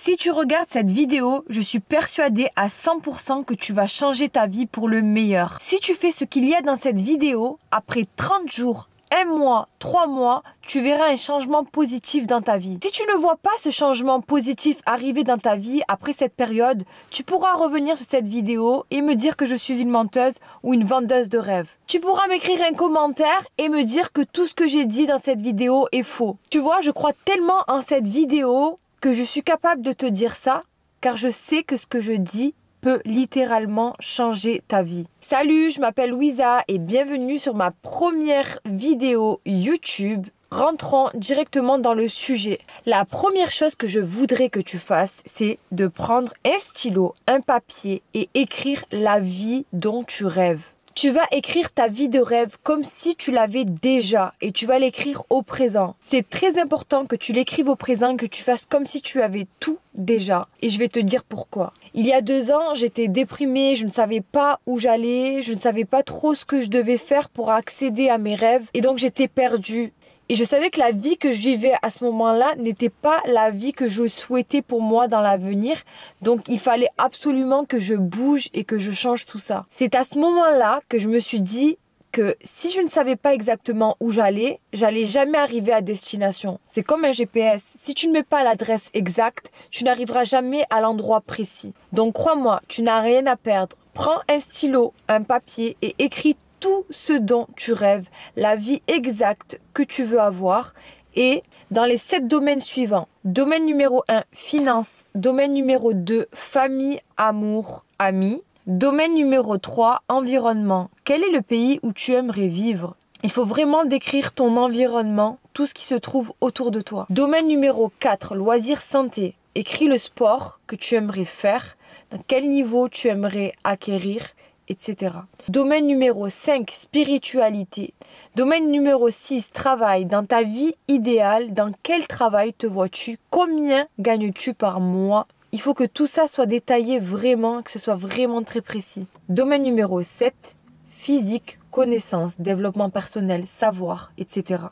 Si tu regardes cette vidéo, je suis persuadée à 100% que tu vas changer ta vie pour le meilleur. Si tu fais ce qu'il y a dans cette vidéo, après 30 jours, 1 mois, 3 mois, tu verras un changement positif dans ta vie. Si tu ne vois pas ce changement positif arriver dans ta vie après cette période, tu pourras revenir sur cette vidéo et me dire que je suis une menteuse ou une vendeuse de rêves. Tu pourras m'écrire un commentaire et me dire que tout ce que j'ai dit dans cette vidéo est faux. Tu vois, je crois tellement en cette vidéo que je suis capable de te dire ça, car je sais que ce que je dis peut littéralement changer ta vie. Salut, je m'appelle Louisa et bienvenue sur ma première vidéo YouTube. Rentrons directement dans le sujet. La première chose que je voudrais que tu fasses, c'est de prendre un stylo, un papier et écrire la vie dont tu rêves. Tu vas écrire ta vie de rêve comme si tu l'avais déjà et tu vas l'écrire au présent. C'est très important que tu l'écrives au présent, que tu fasses comme si tu avais tout déjà. Et je vais te dire pourquoi. Il y a 2 ans, j'étais déprimée, je ne savais pas où j'allais, je ne savais pas trop ce que je devais faire pour accéder à mes rêves et donc j'étais perdue. Et je savais que la vie que je vivais à ce moment-là n'était pas la vie que je souhaitais pour moi dans l'avenir. Donc il fallait absolument que je bouge et que je change tout ça. C'est à ce moment-là que je me suis dit que si je ne savais pas exactement où j'allais jamais arriver à destination. C'est comme un GPS. Si tu ne mets pas l'adresse exacte, tu n'arriveras jamais à l'endroit précis. Donc crois-moi, tu n'as rien à perdre. Prends un stylo, un papier et écris tout ce dont tu rêves, la vie exacte que tu veux avoir et dans les 7 domaines suivants. Domaine numéro 1, finance. Domaine numéro 2, famille, amour, amis. Domaine numéro 3, environnement. Quel est le pays où tu aimerais vivre? Il faut vraiment décrire ton environnement, tout ce qui se trouve autour de toi. Domaine numéro 4, loisirs, santé. Écris le sport que tu aimerais faire, dans quel niveau tu aimerais acquérir, etc. Domaine numéro 5, spiritualité. Domaine numéro 6, travail. Dans ta vie idéale, dans quel travail te vois-tu? Combien gagnes-tu par mois? Il faut que tout ça soit détaillé vraiment, que ce soit vraiment très précis. Domaine numéro 7, physique, connaissance, développement personnel, savoir, etc.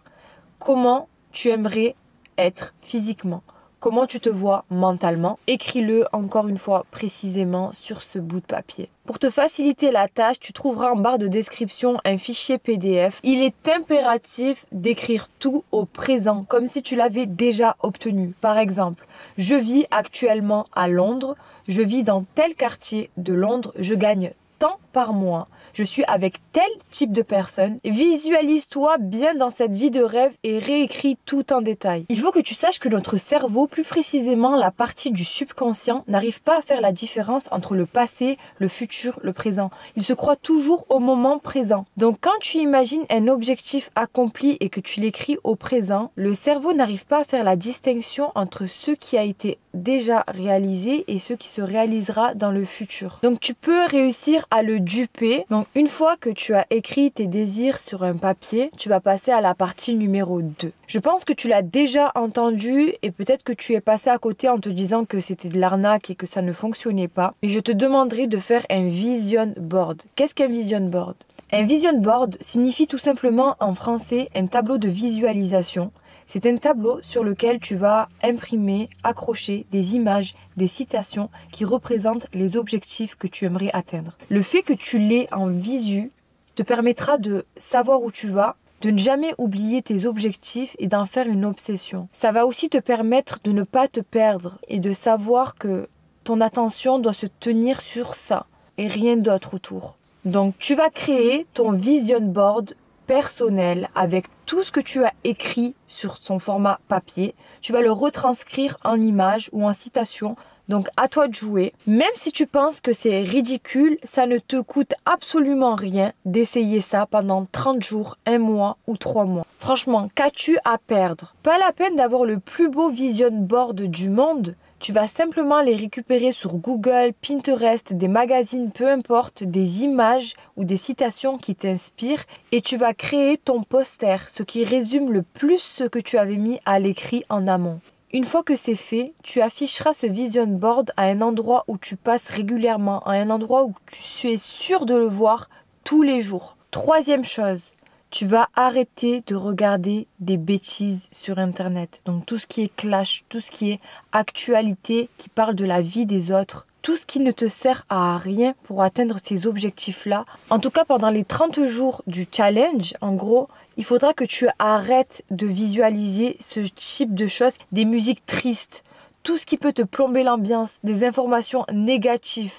Comment tu aimerais être physiquement? Comment tu te vois mentalement? Écris-le encore une fois précisément sur ce bout de papier. Pour te faciliter la tâche, tu trouveras en barre de description un fichier PDF. Il est impératif d'écrire tout au présent, comme si tu l'avais déjà obtenu. Par exemple, je vis actuellement à Londres, je vis dans tel quartier de Londres, je gagne tant par mois. Je suis avec tel type de personne. Visualise-toi bien dans cette vie de rêve et réécris tout en détail. Il faut que tu saches que notre cerveau, plus précisément la partie du subconscient, n'arrive pas à faire la différence entre le passé, le futur, le présent. Il se croit toujours au moment présent. Donc quand tu imagines un objectif accompli et que tu l'écris au présent, le cerveau n'arrive pas à faire la distinction entre ce qui a été déjà réalisé et ce qui se réalisera dans le futur. Donc tu peux réussir à le duper. Donc une fois que tu as écrit tes désirs sur un papier, tu vas passer à la partie numéro 2. Je pense que tu l'as déjà entendu et peut-être que tu es passé à côté en te disant que c'était de l'arnaque et que ça ne fonctionnait pas. Mais je te demanderai de faire un vision board. Qu'est-ce qu'un vision board? Un vision board signifie tout simplement en français un tableau de visualisation. C'est un tableau sur lequel tu vas imprimer, accrocher des images, des citations qui représentent les objectifs que tu aimerais atteindre. Le fait que tu l'aies en visu te permettra de savoir où tu vas, de ne jamais oublier tes objectifs et d'en faire une obsession. Ça va aussi te permettre de ne pas te perdre et de savoir que ton attention doit se tenir sur ça et rien d'autre autour. Donc tu vas créer ton vision board personnel avec tout ce que tu as écrit sur son format papier. Tu vas le retranscrire en image ou en citation. Donc à toi de jouer. Même si tu penses que c'est ridicule, ça ne te coûte absolument rien d'essayer ça pendant 30 jours, 1 mois ou 3 mois. Franchement, qu'as-tu à perdre? Pas la peine d'avoir le plus beau vision board du monde. Tu vas simplement les récupérer sur Google, Pinterest, des magazines, peu importe, des images ou des citations qui t'inspirent et tu vas créer ton poster, ce qui résume le plus ce que tu avais mis à l'écrit en amont. Une fois que c'est fait, tu afficheras ce vision board à un endroit où tu passes régulièrement, à un endroit où tu es sûr de le voir tous les jours. Troisième chose, tu vas arrêter de regarder des bêtises sur Internet. Donc tout ce qui est clash, tout ce qui est actualité qui parle de la vie des autres, tout ce qui ne te sert à rien pour atteindre ces objectifs-là. En tout cas, pendant les 30 jours du challenge, en gros, il faudra que tu arrêtes de visualiser ce type de choses, des musiques tristes, tout ce qui peut te plomber l'ambiance, des informations négatives.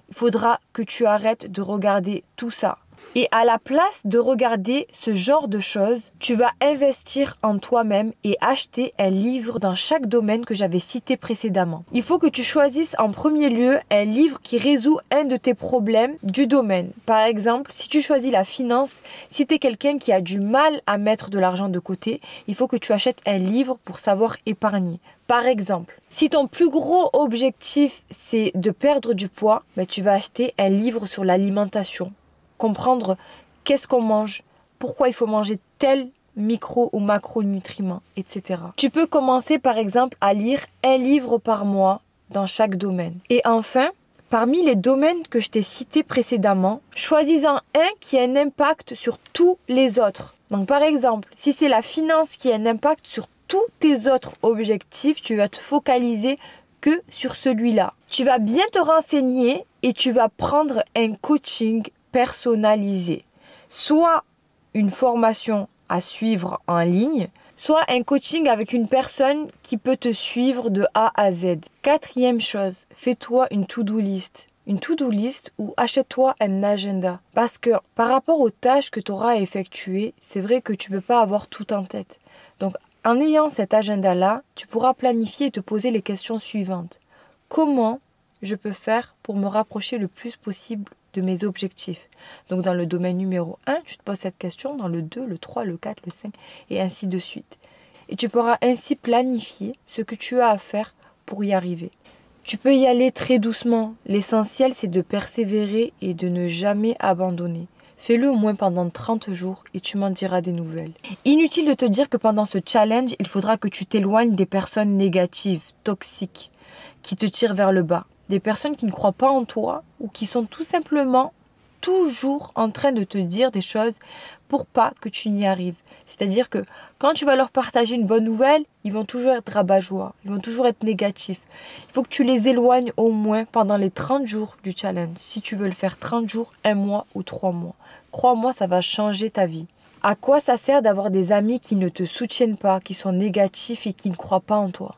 Il faudra que tu arrêtes de regarder tout ça. Et à la place de regarder ce genre de choses, tu vas investir en toi-même et acheter un livre dans chaque domaine que j'avais cité précédemment. Il faut que tu choisisses en premier lieu un livre qui résout un de tes problèmes du domaine. Par exemple, si tu choisis la finance, si tu es quelqu'un qui a du mal à mettre de l'argent de côté, il faut que tu achètes un livre pour savoir épargner. Par exemple, si ton plus gros objectif c'est de perdre du poids, tu vas acheter un livre sur l'alimentation. Comprendre qu'est-ce qu'on mange, pourquoi il faut manger tel micro ou macronutriments, etc. Tu peux commencer par exemple à lire un livre par mois dans chaque domaine. Et enfin, parmi les domaines que je t'ai cités précédemment, choisis-en un qui a un impact sur tous les autres. Donc par exemple, si c'est la finance qui a un impact sur tous tes autres objectifs, tu vas te focaliser que sur celui-là. Tu vas bien te renseigner et tu vas prendre un coaching personnalisé. Soit une formation à suivre en ligne, soit un coaching avec une personne qui peut te suivre de A à Z. Quatrième chose, fais-toi une to-do list. Une to-do list ou achète-toi un agenda. Parce que par rapport aux tâches que tu auras à effectuer, c'est vrai que tu ne peux pas avoir tout en tête. Donc en ayant cet agenda-là, tu pourras planifier et te poser les questions suivantes. Comment je peux faire pour me rapprocher le plus possible de mes objectifs? Donc dans le domaine numéro 1, tu te poses cette question, dans le 2, le 3, le 4, le 5 et ainsi de suite. Et tu pourras ainsi planifier ce que tu as à faire pour y arriver. Tu peux y aller très doucement. L'essentiel, c'est de persévérer et de ne jamais abandonner. Fais-le au moins pendant 30 jours et tu m'en diras des nouvelles. Inutile de te dire que pendant ce challenge, il faudra que tu t'éloignes des personnes négatives, toxiques, qui te tirent vers le bas. Des personnes qui ne croient pas en toi ou qui sont tout simplement toujours en train de te dire des choses pour pas que tu n'y arrives. C'est-à-dire que quand tu vas leur partager une bonne nouvelle, ils vont toujours être rabat-joie, ils vont toujours être négatifs. Il faut que tu les éloignes au moins pendant les 30 jours du challenge. Si tu veux le faire 30 jours, 1 mois ou 3 mois. Crois-moi, ça va changer ta vie. À quoi ça sert d'avoir des amis qui ne te soutiennent pas, qui sont négatifs et qui ne croient pas en toi?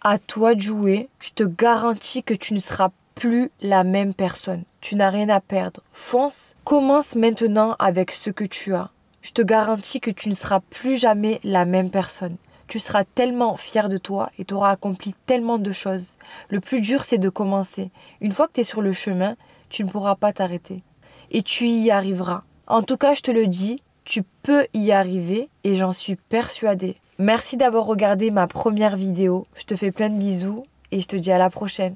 À toi de jouer, je te garantis que tu ne seras plus la même personne. Tu n'as rien à perdre. Fonce, commence maintenant avec ce que tu as. Je te garantis que tu ne seras plus jamais la même personne. Tu seras tellement fier de toi et tu auras accompli tellement de choses. Le plus dur, c'est de commencer. Une fois que tu es sur le chemin, tu ne pourras pas t'arrêter. Et tu y arriveras. En tout cas, je te le dis, tu peux y arriver et j'en suis persuadée. Merci d'avoir regardé ma première vidéo. Je te fais plein de bisous et je te dis à la prochaine.